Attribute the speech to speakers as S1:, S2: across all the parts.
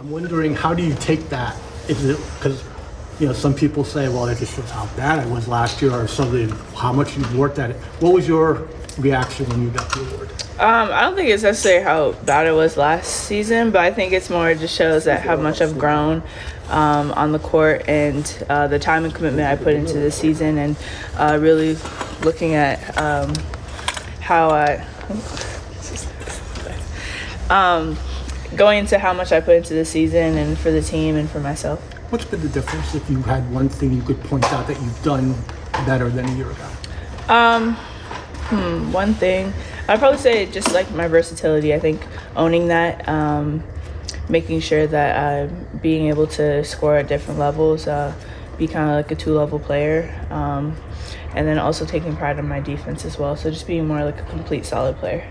S1: I'm wondering, how do you take that? Is it because, some people say, well, that just shows how bad I was last year or something, how much you've worked at it. What was your reaction when you got the award?
S2: I don't think it's necessarily how bad it was last season, but I think it's more just shows that how much I've grown on the court and the time and commitment I put into the season, and really looking at how I going into how much I put into the season and for the team and for myself.
S1: What's been the difference if you had one thing you could point out that you've done better than a year ago?
S2: One thing, I'd probably say just like my versatility. I think owning that, making sure that I'm being able to score at different levels, be kind of like a two-level player, and then also taking pride in my defense as well. So just being more like a complete solid player.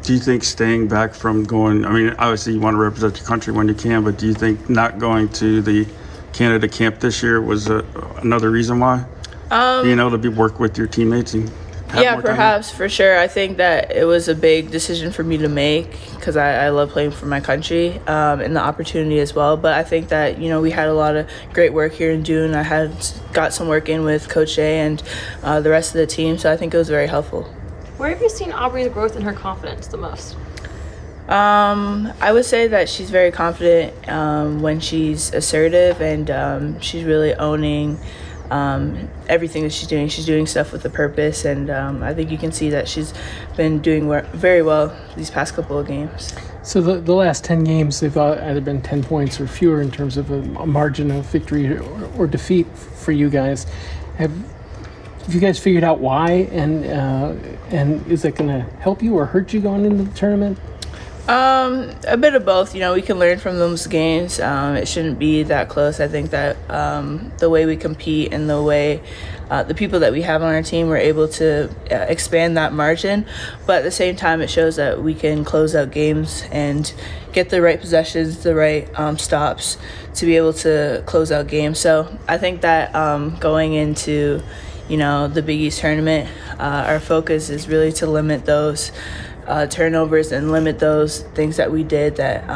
S3: Do you think staying back from going, obviously you want to represent your country when you can, but do you think not going to the Canada camp this year was another reason why? Being able to work with your teammates and
S2: yeah, perhaps, for sure. I think that it was a big decision for me to make because I love playing for my country and the opportunity as well. But I think that, we had a lot of great work here in June. I had got some work in with Coach Shea and the rest of the team, so I think it was very helpful.
S4: Where have you seen Aubrey's growth in her confidence the most?
S2: I would say that she's very confident when she's assertive and she's really owning everything that she's doing. She's doing stuff with a purpose, and I think you can see that she's been doing very well these past couple of games.
S5: So the last 10 games, they've either been 10 points or fewer in terms of a margin of victory or defeat for you guys. Have you guys figured out why, and is that going to help you or hurt you going into the tournament?
S2: A bit of both. We can learn from those games. It shouldn't be that close. I think that the way we compete and the way the people that we have on our team, we're able to expand that margin. But at the same time, it shows that we can close out games and get the right possessions, the right stops to be able to close out games. So I think that going into, the Big East tournament, our focus is really to limit those turnovers and limit those things that we did that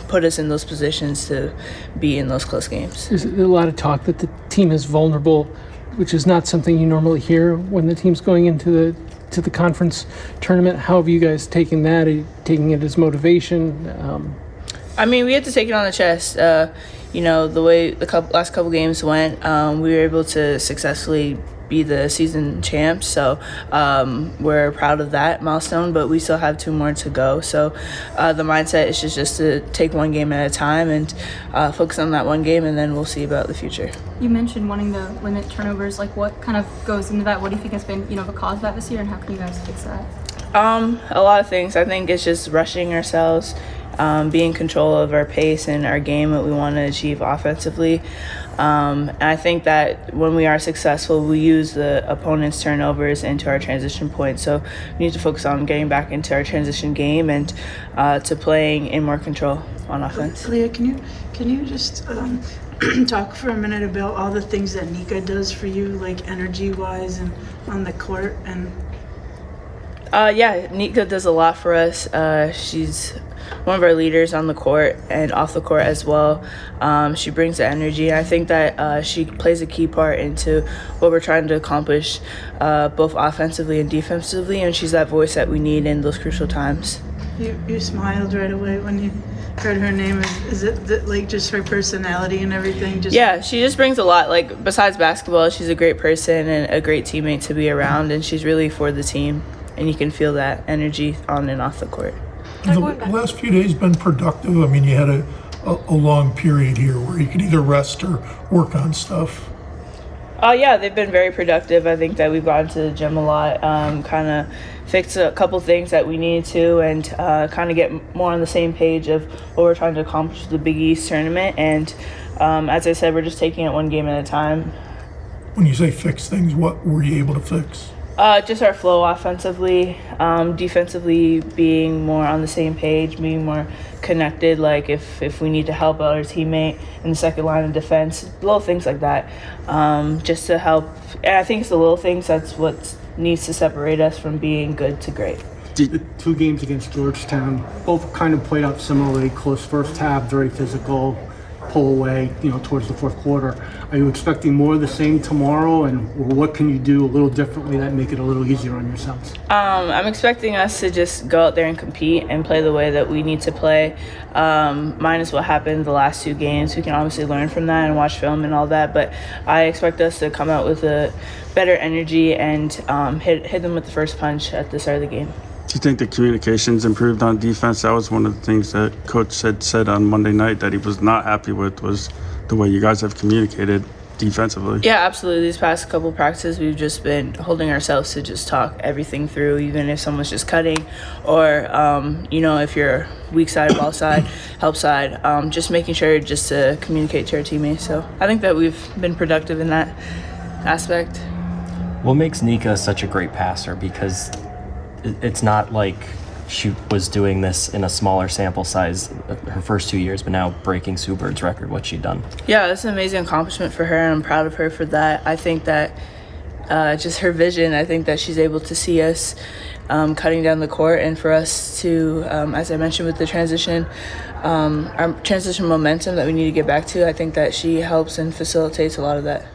S2: put us in those positions to be in those close games.
S5: There's a lot of talk that the team is vulnerable, which is not something you normally hear when the team's going into the conference tournament. How have you guys taken that? Are you taking it as motivation?
S2: We had to take it on the chest. The way the last couple games went, we were able to successfully be the season champs, so we're proud of that milestone, but we still have 2 more to go. So the mindset is just to take one game at a time and focus on that one game, and then we'll see about the future.
S6: You mentioned wanting to limit turnovers. Like, what kind of goes into that? What do you think has been the cause of that this year, and how can you guys fix that?
S2: A lot of things. I think it's just rushing ourselves, being in control of our pace and our game, what we want to achieve offensively. And I think that when we are successful, we use the opponent's turnovers into our transition point. So we need to focus on getting back into our transition game and to playing in more control on offense.
S7: Aaliyah, can you just talk for a minute about all the things that Nika does for you, like energy-wise and on the court? And
S2: yeah, Nika does a lot for us. She's one of our leaders on the court and off the court as well. She brings the energy. I think that she plays a key part into what we're trying to accomplish, both offensively and defensively, and she's that voice that we need in those crucial times.
S7: You smiled right away when you heard her name. Is it like just her personality and everything?
S2: Yeah, she just brings a lot. Like, besides basketball, she's a great person and a great teammate to be around, and she's really for the team, and you can feel that energy on and off the court.
S8: The last few days been productive. You had a long period here where you could either rest or work on stuff.
S2: Yeah, they've been very productive. I think that we've gone to the gym a lot, kind of fixed a couple things that we needed to, and kind of get more on the same page of what we're trying to accomplish with the Big East tournament. And as I said, we're just taking it one game at a time.
S8: When you say fix things, what were you able to fix?
S2: Just our flow offensively, defensively being more on the same page, being more connected, like if we need to help out our teammate in the second line of defense, little things like that, just to help. And I think it's the little things that's what needs to separate us from being good to great.
S1: The 2 games against Georgetown, both kind of played out similarly, close first half, very physical, pull away, towards the fourth quarter. Are you expecting more of the same tomorrow, and what can you do a little differently that make it a little easier on yourselves?
S2: I'm expecting us to just go out there and compete and play the way that we need to play. Minus what happened the last 2 games. We can obviously learn from that and watch film and all that, but I expect us to come out with a better energy and hit them with the first punch at the start of the game.
S3: Do you think the communications improved on defense? That was one of the things that Coach had said on Monday night that he was not happy with, was the way you guys have communicated defensively.
S2: Yeah, absolutely. These past couple practices, we've just been holding ourselves to just talk everything through, even if someone's just cutting or, if you're weak side, ball side, help side, just making sure just to communicate to our teammates. So I think that we've been productive in that aspect.
S9: What makes Nika such a great passer? Because it's not like she was doing this in a smaller sample size her first 2 years, but now breaking Sue Bird's record, what's she done?
S2: Yeah, that's an amazing accomplishment for her, and I'm proud of her for that. I think that just her vision, I think that she's able to see us cutting down the court, and for us to, as I mentioned with the transition, our transition momentum that we need to get back to, I think that she helps and facilitates a lot of that.